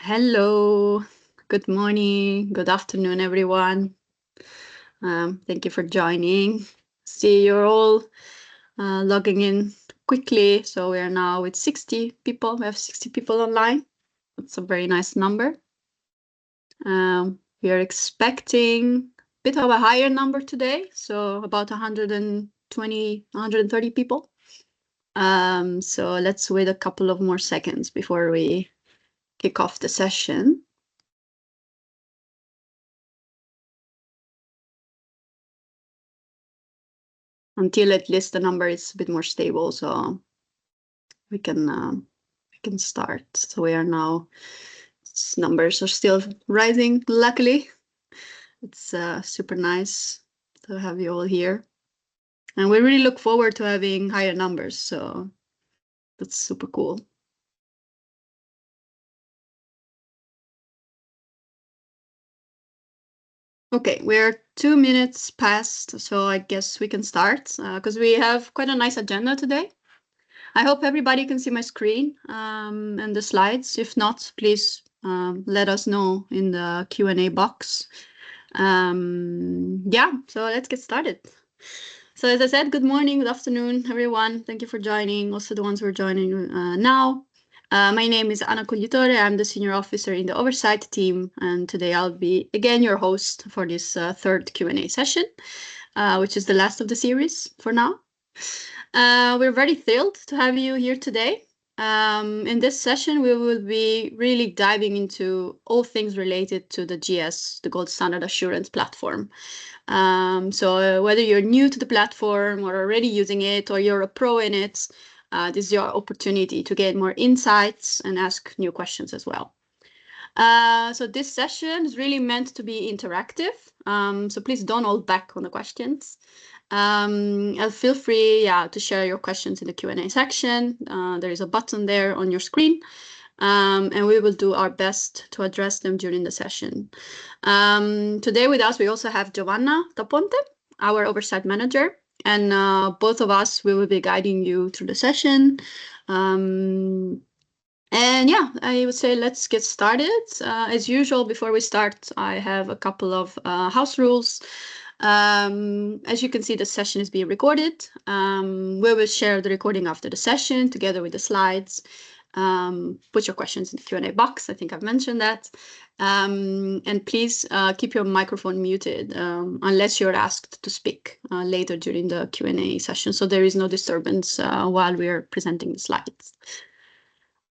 Hello, good morning, good afternoon, everyone. Thank you for joining. See you're all logging in quickly. So we are now with 60 people. We have 60 people online. That's a very nice number. We are expecting a bit of a higher number today, so about 120, 130 people. So let's wait a couple of more seconds before we kick off the session. Until at least the number is a bit more stable, so we can start. So we are now, numbers are still rising, luckily. It's super nice to have you all here. And we really look forward to having higher numbers, so that's super cool. Okay, we're 2 minutes past, so I guess we can start because we have quite a nice agenda today. I hope everybody can see my screen and the slides. If not, please let us know in the Q&A box. Yeah, so let's get started. So as I said, good morning, good afternoon, everyone. Thank you for joining, also the ones who are joining now. My name is Anna Coglitore. I'm the senior officer in the oversight team, and today I'll be again your host for this third Q&A session, which is the last of the series for now. We're very thrilled to have you here today. In this session, we will be really diving into all things related to the GS, the Gold Standard Assurance platform. So whether you're new to the platform or already using it, or you're a pro in it, this is your opportunity to get more insights and ask new questions as well. So this session is really meant to be interactive. So please don't hold back on the questions. Feel free to share your questions in the Q&A section. There is a button there on your screen. And we will do our best to address them during the session. Today with us, we also have Giovanna Caponte, our oversight manager, and both of us, we will be guiding you through the session. And yeah, I would say let's get started. As usual, before we start, I have a couple of house rules. As you can see, the session is being recorded. We will share the recording after the session together with the slides. Put your questions in the Q&A box. I think I've mentioned that. And please keep your microphone muted unless you're asked to speak later during the Q&A session. So there is no disturbance while we're presenting the slides.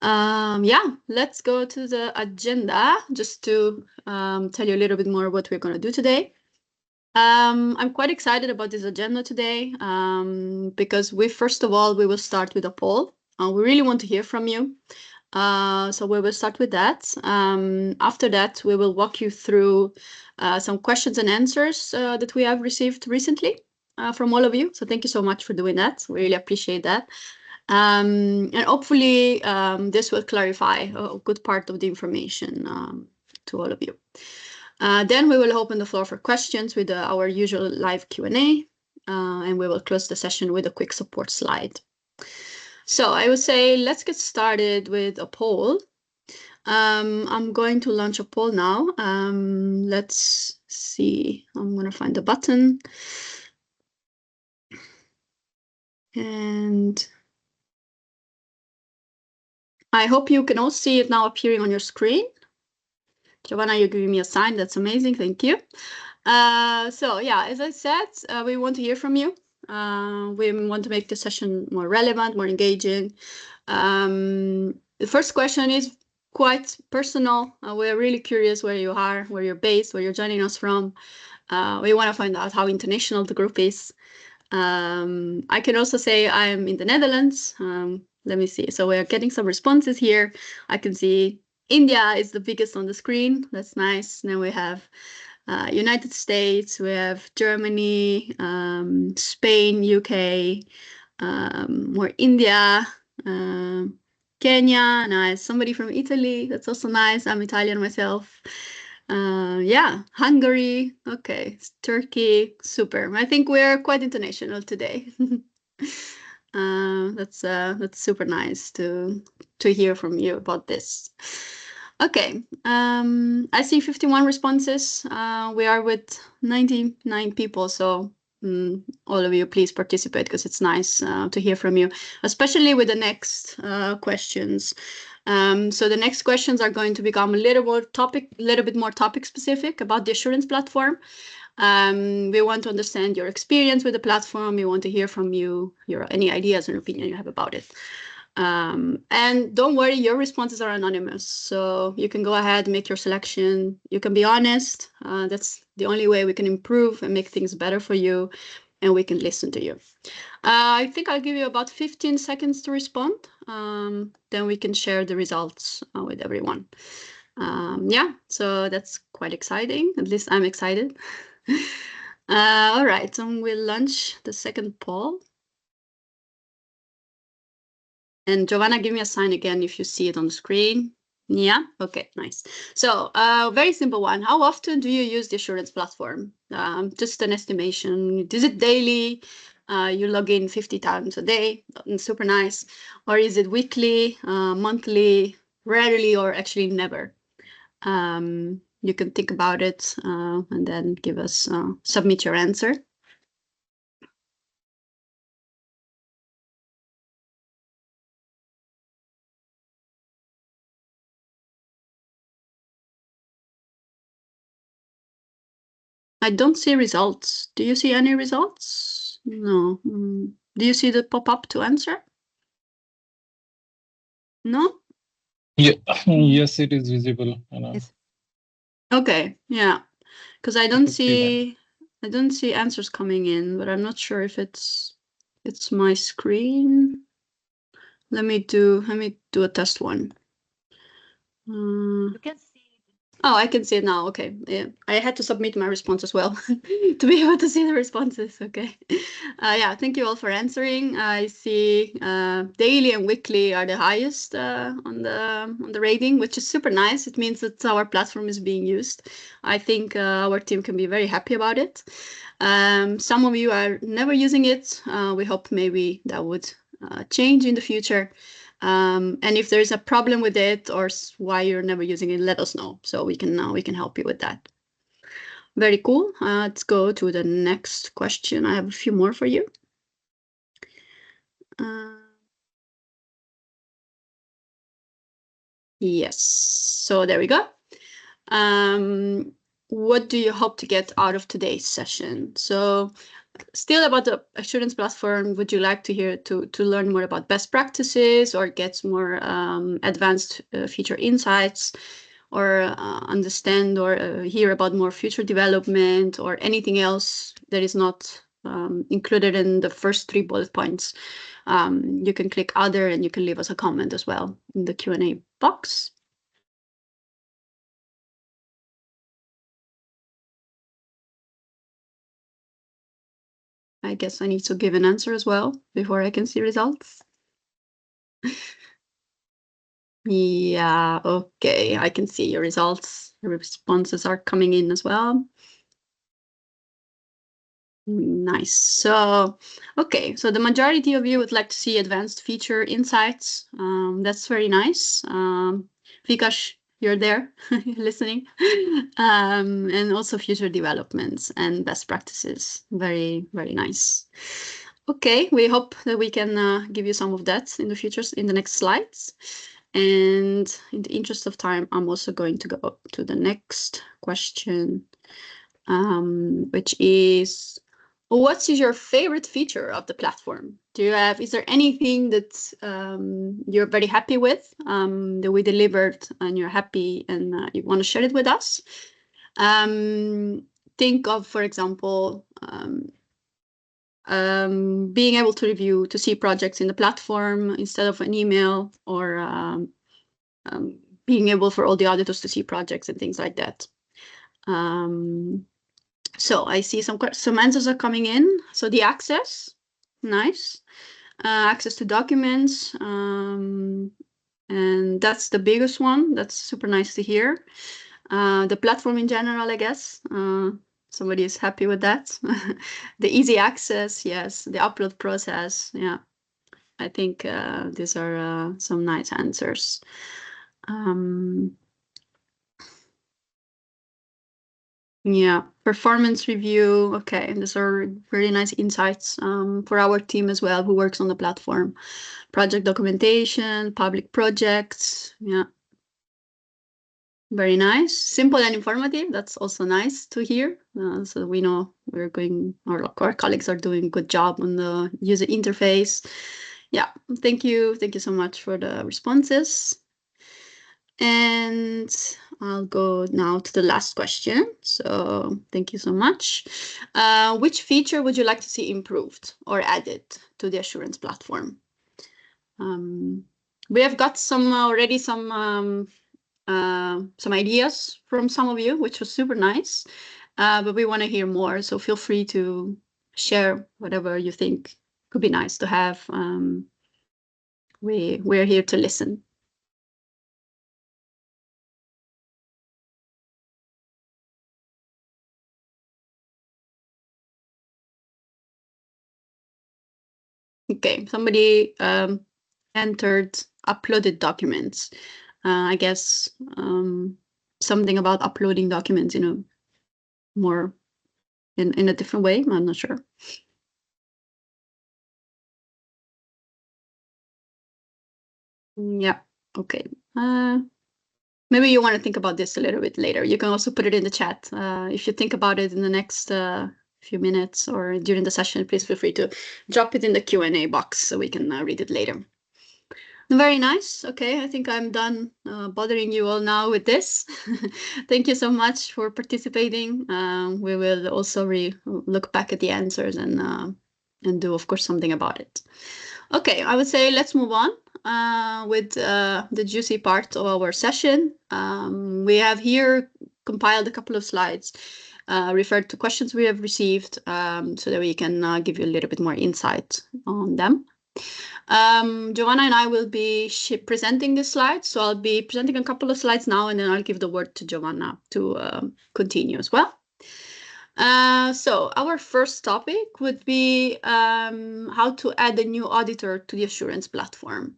Yeah, let's go to the agenda just to tell you a little bit more what we're going to do today. I'm quite excited about this agenda today because first of all, we will start with a poll. We really want to hear from you. So we will start with that. After that, we will walk you through some questions and answers that we have received recently from all of you. So thank you so much for doing that. We really appreciate that. And hopefully this will clarify a good part of the information to all of you. Then we will open the floor for questions with our usual live Q&A, and we will close the session with a quick support slide. So I would say let's get started with a poll. I'm going to launch a poll now. Let's see. I'm going to find the button. And I hope you can all see it now appearing on your screen. Giovanna, you're giving me a sign. That's amazing. Thank you. So yeah, as I said, we want to hear from you. We want to make the session more relevant, more engaging. The first question is quite personal. We're really curious where you are, where you're based, where you're joining us from. We want to find out how international the group is. I can also say I'm in the Netherlands. Let me see. So we're getting some responses here. I can see India is the biggest on the screen. That's nice. Then we have United States, we have Germany, Spain, UK, more India, Kenya, nice. Somebody from Italy, that's also nice. I'm Italian myself. Yeah, Hungary, okay, Turkey, super. I think we're quite international today. That's super nice to hear from you about this. Okay, I see 51 responses. We are with 99 people, so all of you, please participate because it's nice to hear from you, especially with the next questions. So the next questions are going to become a little bit more topic specific about the assurance platform. We want to understand your experience with the platform. We want to hear from you, any ideas and opinion you have about it. And don't worry, your responses are anonymous, so you can go ahead, make your selection. You can be honest. That's the only way we can improve and make things better for you, and we can listen to you. I think I'll give you about 15 seconds to respond. Then we can share the results with everyone. Yeah, so that's quite exciting. At least I'm excited. All right, so we'll launch the second poll. And Giovanna, give me a sign again if you see it on the screen. Yeah, okay, nice. So very simple one. How often do you use the assurance platform? Just an estimation. Is it daily? You log in 50 times a day, super nice. Or is it weekly, monthly, rarely, or actually never? You can think about it and then give us, submit your answer. I don't see results. Do you see any results? No. Do you see the pop-up to answer? No? Yeah, yes, it is visible. Yes. Okay, yeah. Because I don't see answers coming in, but I'm not sure if it's my screen. Let me do a test one. You can see. Oh, I can see it now. Okay. Yeah. I had to submit my response as well to be able to see the responses. Okay. Yeah, thank you all for answering. I see daily and weekly are the highest on the rating, which is super nice. It means that our platform is being used. I think our team can be very happy about it. Some of you are never using it. We hope maybe that would change in the future. And if there's a problem with it or why you're never using it, let us know so we can help you with that. Very cool. Let's go to the next question. I have a few more for you. Yes. So there we go. What do you hope to get out of today's session? So still about the assurance platform, would you like to hear to learn more about best practices or get more advanced feature insights, or understand or hear about more future development or anything else that is not included in the first 3 bullet points? You can click other and you can leave us a comment as well in the Q&A box. I guess I need to give an answer as well before I can see results. Yeah, okay, I can see your results. The responses are coming in as well. Nice. So, okay, so the majority of you would like to see advanced feature insights. That's very nice. Vikash, you're there listening. And also future developments and best practices. Very, very nice. Okay, we hope that we can give you some of that in the futures, in the next slides. And in the interest of time, I'm also going to go to the next question, which is, what is your favorite feature of the platform? Is there anything that you're very happy with, that we delivered and you're happy and you want to share it with us? Think of, for example, being able to see projects in the platform instead of an email, or being able for all the auditors to see projects and things like that. So I see some answers are coming in. So the access, nice. Access to documents, and that's the biggest one. That's super nice to hear. The platform in general, I guess. Somebody is happy with that. The easy access, yes. The upload process, yeah. I think these are some nice answers. Yeah, performance review. Okay, these are really nice insights for our team as well, who works on the platform. Project documentation, public projects. Yeah, very nice. Simple and informative. That's also nice to hear. So we know we're going, our colleagues are doing a good job on the user interface. Yeah, thank you. Thank you so much for the responses. And I'll go now to the last question. So thank you so much. Which feature would you like to see improved or added to the assurance platform? We have got already some ideas from some of you, which was super nice. But we want to hear more, so feel free to share whatever you think could be nice to have. We're here to listen. Okay, somebody entered uploaded documents. I guess something about uploading documents, more in a different way. I'm not sure. Yeah. Okay. Maybe you want to think about this a little bit later. You can also put it in the chat. If you think about it in the next few minutes or during the session, please feel free to drop it in the Q&A box so we can read it later. Very nice. Okay, I think I'm done bothering you all now with this. Thank you so much for participating. We will also look back at the answers and do, of course, something about it. Okay, I would say let's move on with the juicy part of our session. We have here compiled a couple of slides referred to questions we have received so that we can give you a little bit more insight on them. Giovanna and I will be presenting this slide. So I'll be presenting a couple of slides now, and then I'll give the word to Giovanna to continue as well. So our first topic would be how to add a new auditor to the assurance platform.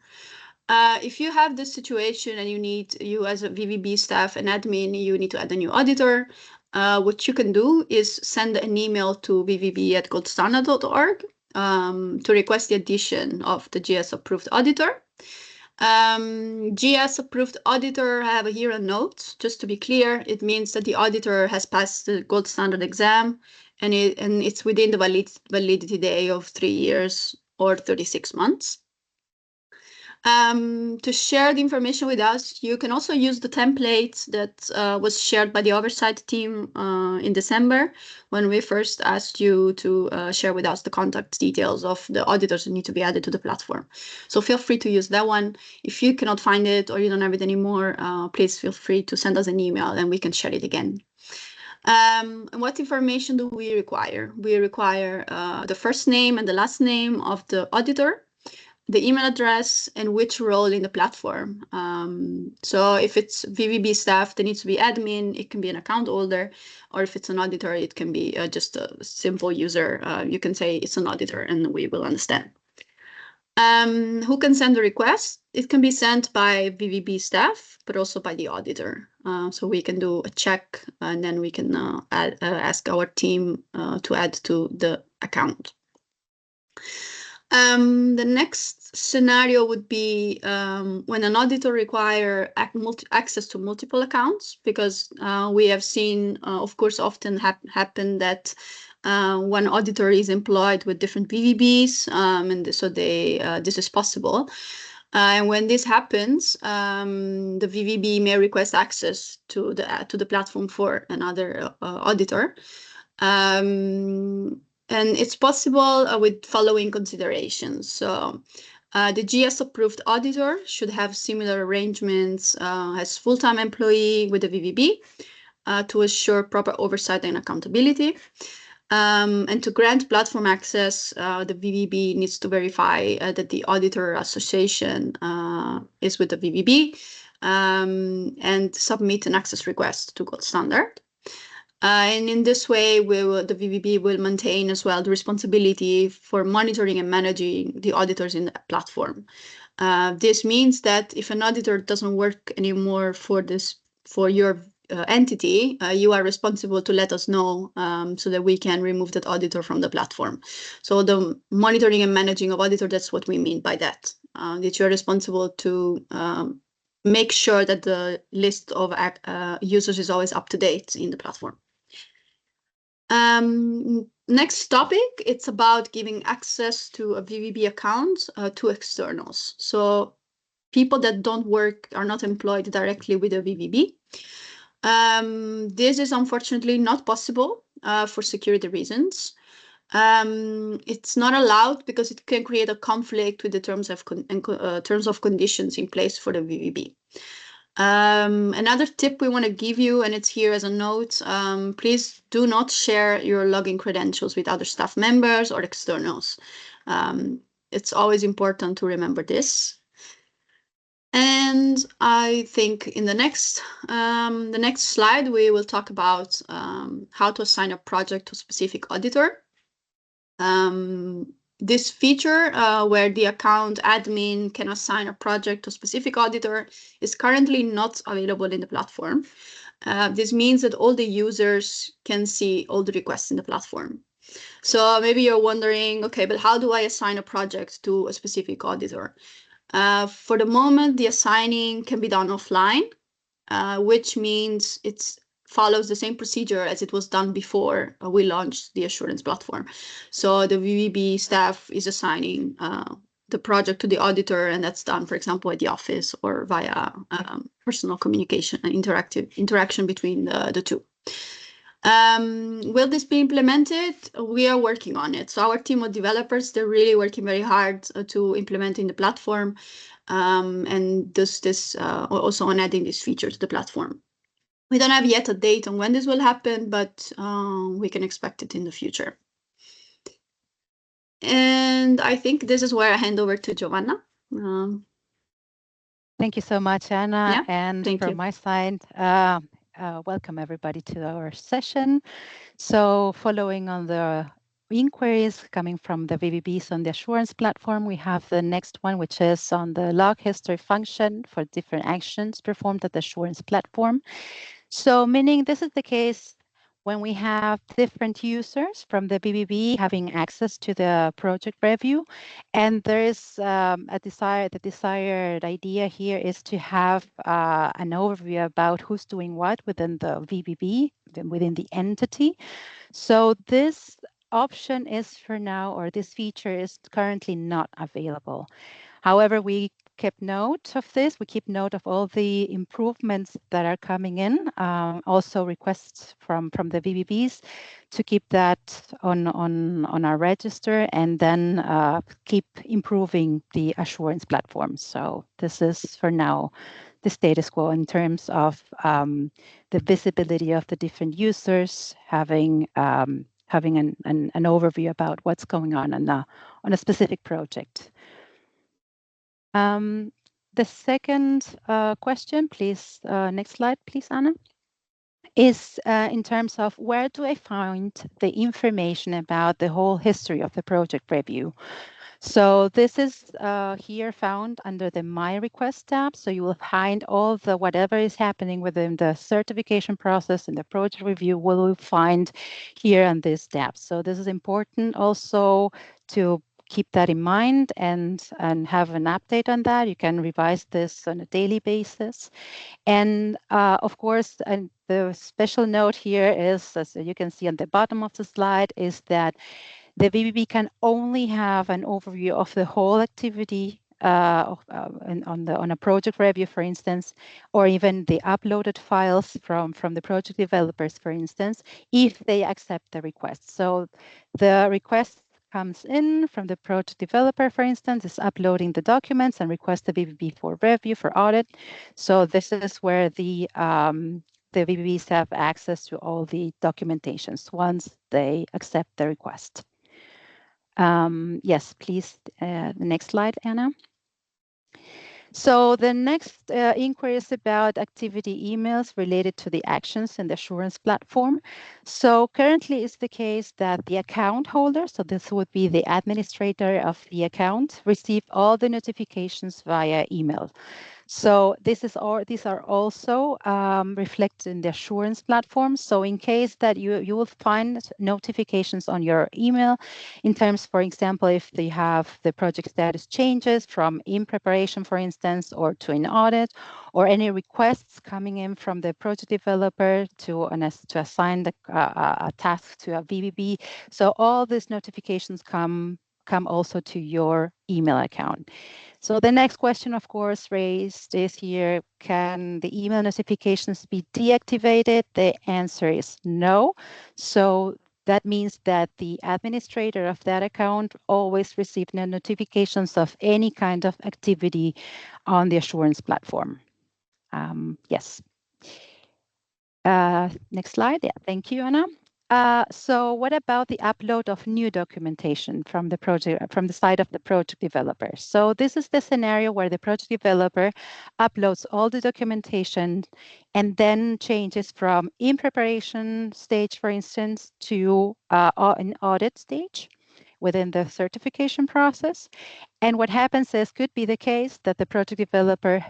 If you have this situation and you as a VVB staff and admin, you need to add a new auditor, what you can do is send an email to vvb@goldstandard.org to request the addition of the GS approved auditor. GS approved auditor, I have here a note, just to be clear, it means that the auditor has passed the gold standard exam and it's within the validity day of 3 years or 36 months. To share the information with us, you can also use the template that was shared by the oversight team in December when we first asked you to share with us the contact details of the auditors who need to be added to the platform. So feel free to use that one. If you cannot find it or you don't have it anymore, please feel free to send us an email and we can share it again. What information do we require? We require the first name and the last name of the auditor, the email address, and which role in the platform. So if it's VVB staff, there needs to be admin, it can be an account holder, or if it's an auditor, it can be just a simple user. You can say it's an auditor and we will understand. Who can send the request? It can be sent by VVB staff, but also by the auditor. So we can do a check and then we can ask our team to add to the account. The next scenario would be when an auditor requires access to multiple accounts, because we have seen, of course, often happen that one auditor is employed with different VVBs, and so this is possible. And when this happens, the VVB may request access to the platform for another auditor. And it's possible with following considerations. So the GS approved auditor should have similar arrangements as full-time employee with the VVB to assure proper oversight and accountability. And to grant platform access, the VVB needs to verify that the auditor association is with the VVB and submit an access request to Gold Standard. And in this way, the VVB will maintain as well the responsibility for monitoring and managing the auditors in the platform. This means that if an auditor doesn't work anymore for your entity, you are responsible to let us know so that we can remove that auditor from the platform. So the monitoring and managing of auditor, that's what we mean by that. That you're responsible to make sure that the list of users is always up to date in the platform. Next topic, it's about giving access to a VVB account to externals. So people that don't work, are not employed directly with a VVB. This is unfortunately not possible for security reasons. It's not allowed because it can create a conflict with the terms of conditions in place for the VVB. Another tip we want to give you, and it's here as a note, please do not share your login credentials with other staff members or externals. It's always important to remember this. And I think in the next slide, we will talk about how to assign a project to a specific auditor. This feature where the account admin can assign a project to a specific auditor is currently not available in the platform. This means that all the users can see all the requests in the platform. So maybe you're wondering, okay, but how do I assign a project to a specific auditor? For the moment, the assigning can be done offline, which means it follows the same procedure as it was done before we launched the assurance platform. So the VVB staff is assigning the project to the auditor, and that's done, for example, at the office or via personal communication and interaction between the two. Will this be implemented? We are working on it. So our team of developers, they're really working very hard to implement in the platform, and this also on adding this feature to the platform. We don't have yet a date on when this will happen, but we can expect it in the future. And I think this is where I hand over to Giovanna. Thank you so much, Anna. Yeah, and from my side, welcome everybody to our session. So following on the inquiries coming from the VVBs on the assurance platform, we have the next one, which is on the log history function for different actions performed at the assurance platform. So meaning this is the case when we have different users from the VVB having access to the project review, and there is the desired idea here is to have an overview about who's doing what within the VVB, within the entity. So this option is for now, or this feature is currently not available. However, we kept note of this. We keep note of all the improvements that are coming in. Also requests from the VVBs to keep that on our register, and then keep improving the assurance platform. So this is for now the status quo in terms of the visibility of the different users, having an overview about what's going on a specific project. The second question, please, next slide, please, Anna, is in terms of where do I find the information about the whole history of the project review? So this is here found under the My Request tab. So you will find all the whatever is happening within the certification process and the project review will find here on this tab. So this is important also to keep that in mind and have an update on that. You can revise this on a daily basis. And of course, and the special note here is, as you can see on the bottom of the slide, is that the VVB can only have an overview of the whole activity on a project review, for instance, or even the uploaded files from the project developers, for instance, if they accept the request. So the request comes in from the project developer, for instance, is uploading the documents and requests the VVB for review, for audit. So this is where the VVBs have access to all the documentations once they accept the request. Yes, please, the next slide, Anna. So the next inquiry is about activity emails related to the actions in the assurance platform. So currently it's the case that the account holder, so this would be the administrator of the account, receive all the notifications via email. So these are also reflected in the assurance platform. So in case that you will find notifications on your email in terms, for example, if they have the project status changes from in preparation, for instance, or to an audit, or any requests coming in from the project developer to assign a task to a VVB. So all these notifications come also to your email account. So the next question, of course, raised is here, can the email notifications be deactivated? The answer is no. So that means that the administrator of that account always receives notifications of any kind of activity on the assurance platform. Yes. Next slide. Yeah, thank you, Anna. So what about the upload of new documentation from the project, from the side of the project developer? So this is the scenario where the project developer uploads all the documentation and then changes from in preparation stage, for instance, to an audit stage within the certification process. And what happens is, could be the case that the project developer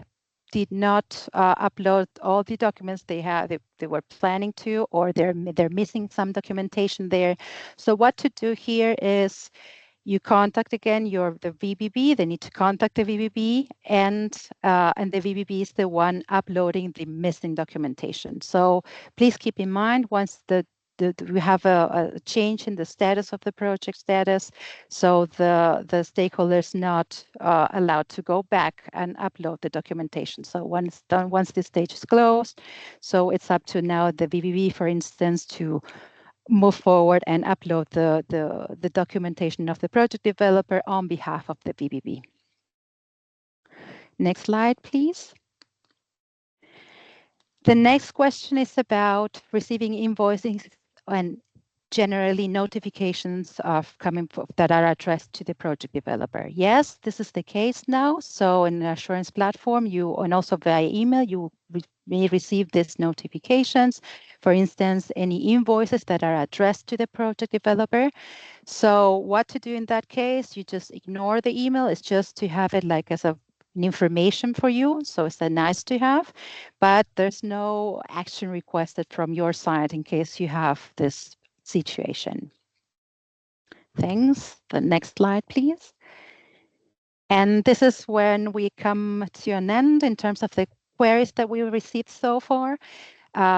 did not upload all the documents they were planning to, or they're missing some documentation there. So what to do here is you contact again the VVB. They need to contact the VVB, and the VVB is the one uploading the missing documentation. So please keep in mind, once we have a change in the status of the project status, so the stakeholders not allowed to go back and upload the documentation. So once this stage is closed, so it's up to now the VVB, for instance, to move forward and upload the documentation of the project developer on behalf of the VVB. Next slide, please. The next question is about receiving invoices and generally notifications that are addressed to the project developer. Yes, this is the case now. So in the assurance platform, and also via email, you may receive these notifications. For instance, any invoices that are addressed to the project developer. So what to do in that case? You just ignore the email. It's just to have it like as an information for you. So it's a nice to have, but there's no action requested from your side in case you have this situation. Thanks. The next slide, please. And this is when we come to an end in terms of the queries that we received so far.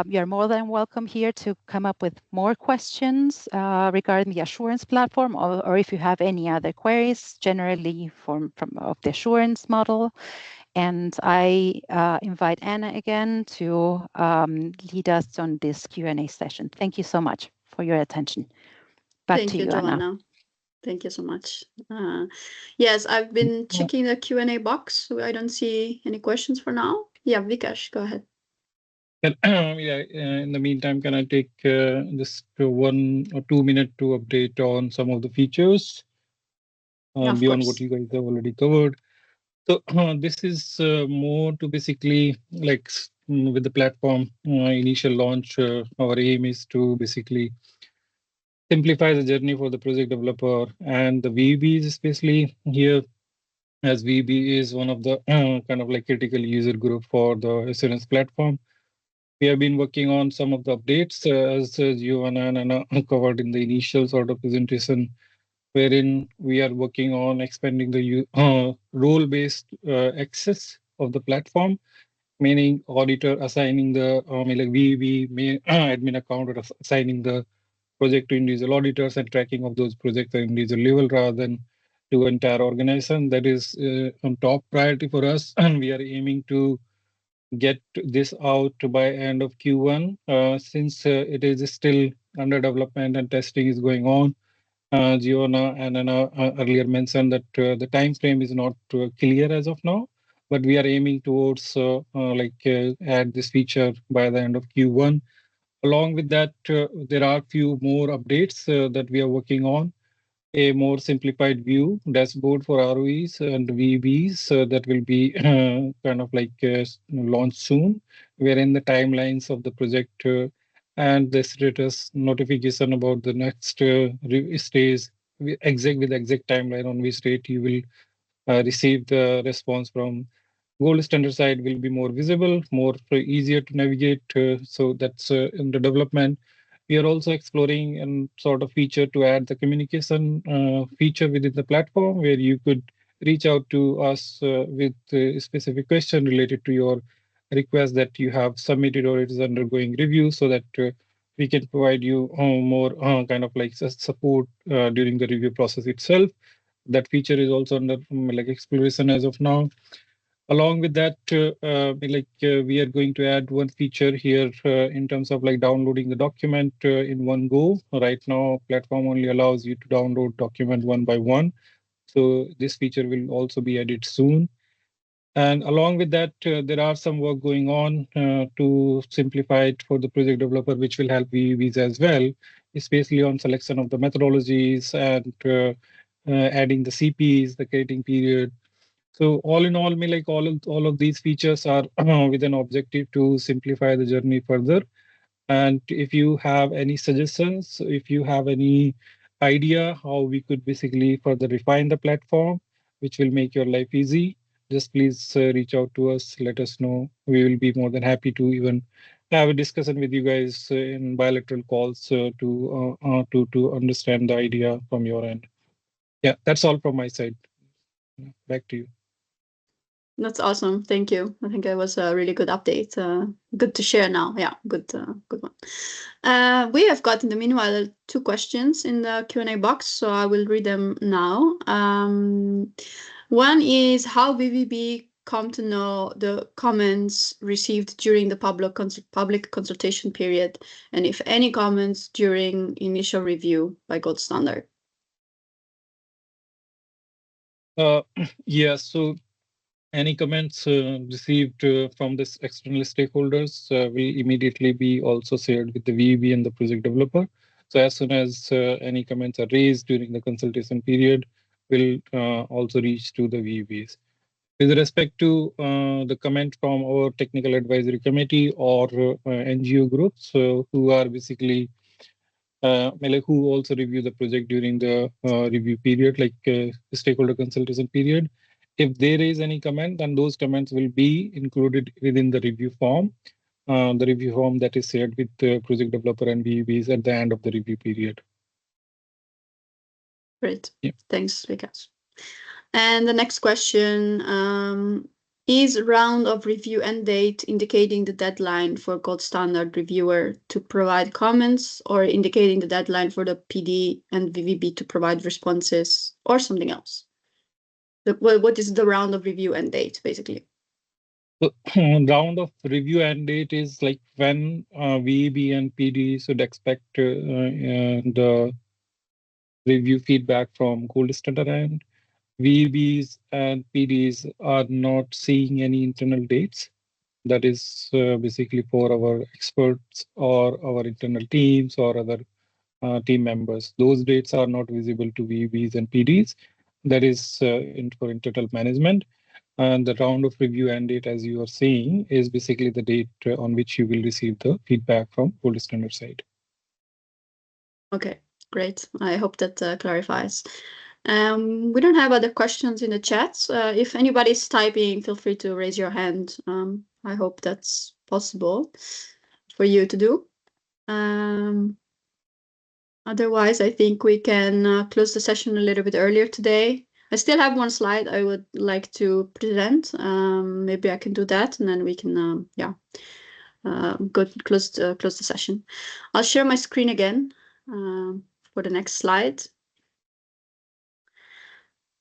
You're more than welcome here to come up with more questions regarding the assurance platform, or if you have any other queries generally from of the assurance model. And I invite Anna again to lead us on this Q&A session. Thank you so much for your attention. Back to you, Joanna. Anna. Thank you so much. Yes, I've been checking the Q&A box. So I don't see any questions for now. Yeah, Vikash, go ahead. In the meantime, can I take just 1 or 2 minutes to update on some of the features beyond what you guys have already covered? So this is more to basically like with the platform initial launch, our aim is to basically simplify the journey for the project developer and the VBs, especially here, as VB is one of the kind of like critical user group for the assurance platform. We have been working on some of the updates as Giovanna and Anna covered in the initial sort of presentation, wherein we are working on expanding the role-based access of the platform, meaning auditor assigning the like we admin account or assigning the project to individual auditors and tracking of those projects at individual level rather than to entire organization. That is on top priority for us, and we are aiming to get this out by end of Q1 since it is still under development and testing is going on. Giovanna and Anna earlier mentioned that the time frame is not clear as of now, but we are aiming towards add this feature by the end of Q1. Along with that, there are few more updates that we are working on. A more simplified view dashboard for ROEs and VBs that will be kind of like launched soon, wherein the timelines of the project and the status notification about the next stage with exact timeline on which date you will receive the response from gold standard side will be more visible, more easier to navigate. So that's in the development. We are also exploring a sort of feature to add the communication feature within the platform where you could reach out to us with a specific question related to your request that you have submitted or it is undergoing review so that we can provide you more kind of like support during the review process itself. That feature is also under like exploration as of now. Along with that, we are going to add one feature here in terms of like downloading the document in one go. Right now, platform only allows you to download document one by one. So this feature will also be added soon. And along with that, there are some work going on to simplify it for the project developer, which will help VVBs as well, especially on selection of the methodologies and adding the CPs, the creating period. So all in all, all of these features are with an objective to simplify the journey further. And if you have any suggestions, if you have any idea how we could basically further refine the platform, which will make your life easy, just please reach out to us. Let us know. We will be more than happy to even have a discussion with you guys in bilateral calls to understand the idea from your end. Yeah, that's all from my side. Back to you. That's awesome. Thank you. I think it was a really good update. Good to share now. Yeah, good one. We have got in the meanwhile 2 questions in the Q&A box, so I will read them now. One is how VVB come to know the comments received during the public consultation period, and if any comments during initial review by Gold Standard. Yeah, so any comments received from this external stakeholders will immediately be also shared with the VVB and the project developer. So as soon as any comments are raised during the consultation period, will also reach to the VVBs. With respect to the comment from our technical advisory committee or NGO groups who are basically who also review the project during the review period, like stakeholder consultation period. If they raise any comment, then those comments will be included within the review form that is shared with the project developer and VVBs at the end of the review period. Great. Yeah. Thanks, Vikas. And the next question, is round of review end date indicating the deadline for Gold Standard reviewer to provide comments, or indicating the deadline for the PD and VVB to provide responses, or something else? What is the round of review end date, basically? So round of review end date is like when VEB and PD should expect the review feedback from Gold Standard end. VEBs and PDs are not seeing any internal dates. That is basically for our experts or our internal teams or other team members. Those dates are not visible to VEBs and PDs. That is for internal management. And the round of review end date, as you are saying, is basically the date on which you will receive the feedback from Gold Standard side. Okay, great. I hope that clarifies. We don't have other questions in the chat. If anybody's typing, feel free to raise your hand. I hope that's possible for you to do. Otherwise, I think we can close the session a little bit earlier today. I still have one slide I would like to present. Maybe I can do that, and then we can, close the session. I'll share my screen again for the next slide.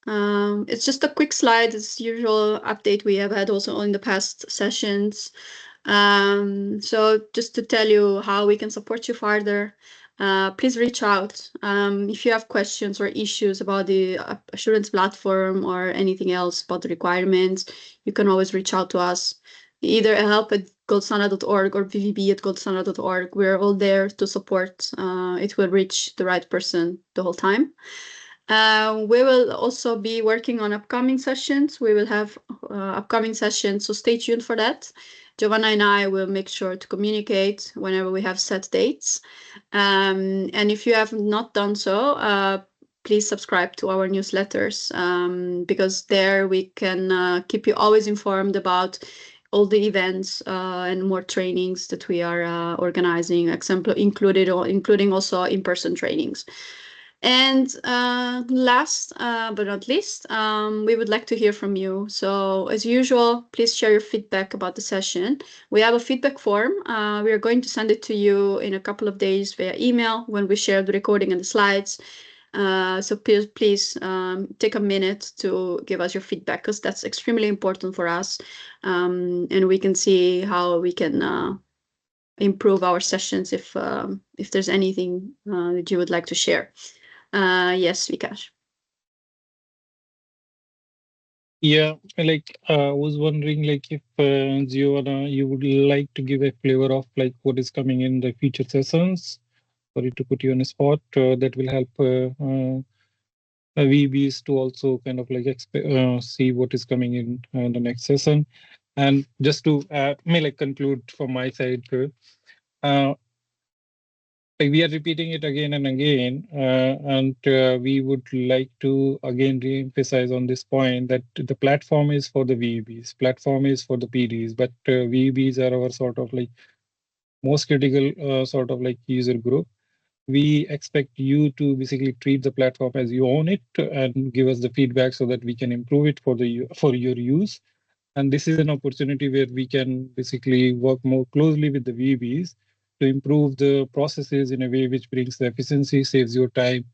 It's just a quick slide. It's the usual update we have had also in the past sessions. So just to tell you how we can support you further, please reach out. If you have questions or issues about the assurance platform or anything else about the requirements, you can always reach out to us. Either help@goldstandard.org or vvb@goldstandard.org. We're all there to support. It will reach the right person the whole time. We will also be working on upcoming sessions. We will have upcoming sessions, so stay tuned for that. Giovanna and I will make sure to communicate whenever we have set dates. And if you have not done so, please subscribe to our newsletters, because there we can keep you always informed about all the events and more trainings that we are organizing, including also in-person trainings. And last but not least, we would like to hear from you. So as usual, please share your feedback about the session. We have a feedback form. We are going to send it to you in a couple of days via email when we share the recording and the slides. So please take a minute to give us your feedback, because that's extremely important for us. And we can see how we can improve our sessions if there's anything that you would like to share. Yes, Vikash. Yeah, like I was wondering, like if Giovanna, you would like to give a flavor of like what is coming in the future sessions. Sorry to put you on a spot. That will help VBs to also kind of like see what is coming in the next session. And just to like conclude from my side, like we are repeating it again and again, and we would like to again re-emphasize on this point that the platform is for the VEBs, platform is for the PDs, but VEBs are our sort of like most critical sort of like user group. We expect you to basically treat the platform as you own it and give us the feedback so that we can improve it for your use. And this is an opportunity where we can basically work more closely with the VBs to improve the processes in a way which brings the efficiency, saves your time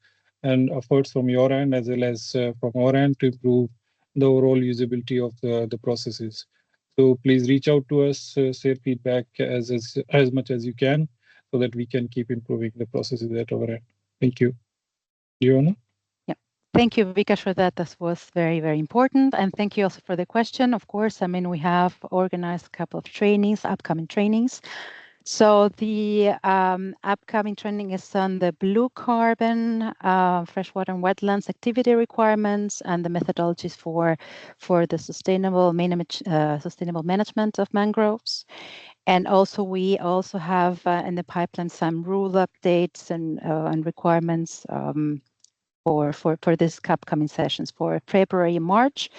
and efforts from your end, as well as from our end, to improve the overall usability of the processes. So please reach out to us, share feedback as much as you can, so that we can keep improving the processes at our end. Thank you. Giovanna? Yeah. Thank you, Vikash, for that. This was very, very important. And thank you also for the question. Of course, I mean, we have organized a couple of trainings, upcoming trainings. So the upcoming training is on the blue carbon, freshwater and wetlands activity requirements, and the methodologies for the sustainable management of mangroves. And also we also have in the pipeline some rule updates and requirements for this upcoming sessions for February and March.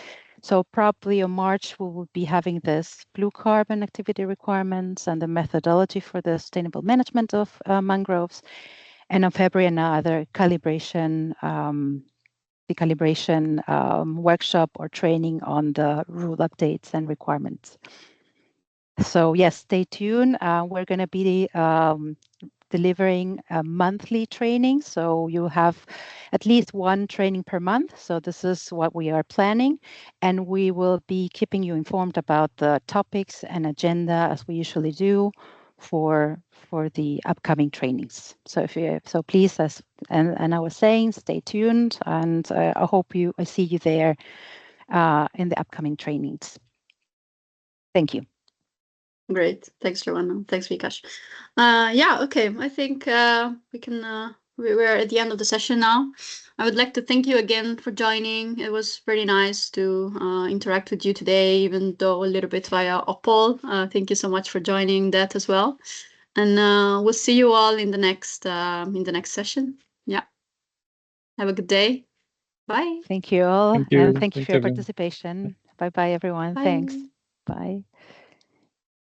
So probably in March, we will be having this blue carbon activity requirements and the methodology for the sustainable management of mangroves. And in February, another calibration, the calibration workshop or training on the rule updates and requirements. So yes, stay tuned. We're going to be delivering a monthly training. So you have at least one training per month. So this is what we are planning. And we will be keeping you informed about the topics and agenda as we usually do for the upcoming trainings. So please, as and I was saying, stay tuned, and I hope I see you there in the upcoming trainings. Thank you. Great. Thanks, Giovanna. Thanks, Vikash. Yeah, okay. I think we can. We're at the end of the session now. I would like to thank you again for joining. It was very nice to interact with you today, even though a little bit via Opal. Thank you so much for joining that as well. And we'll see you all in the next session. Yeah. Have a good day. Bye. Thank you all. Thank you. And thank you Thanks, for your everyone. participation. Bye-bye, everyone. Bye. Thanks. Bye.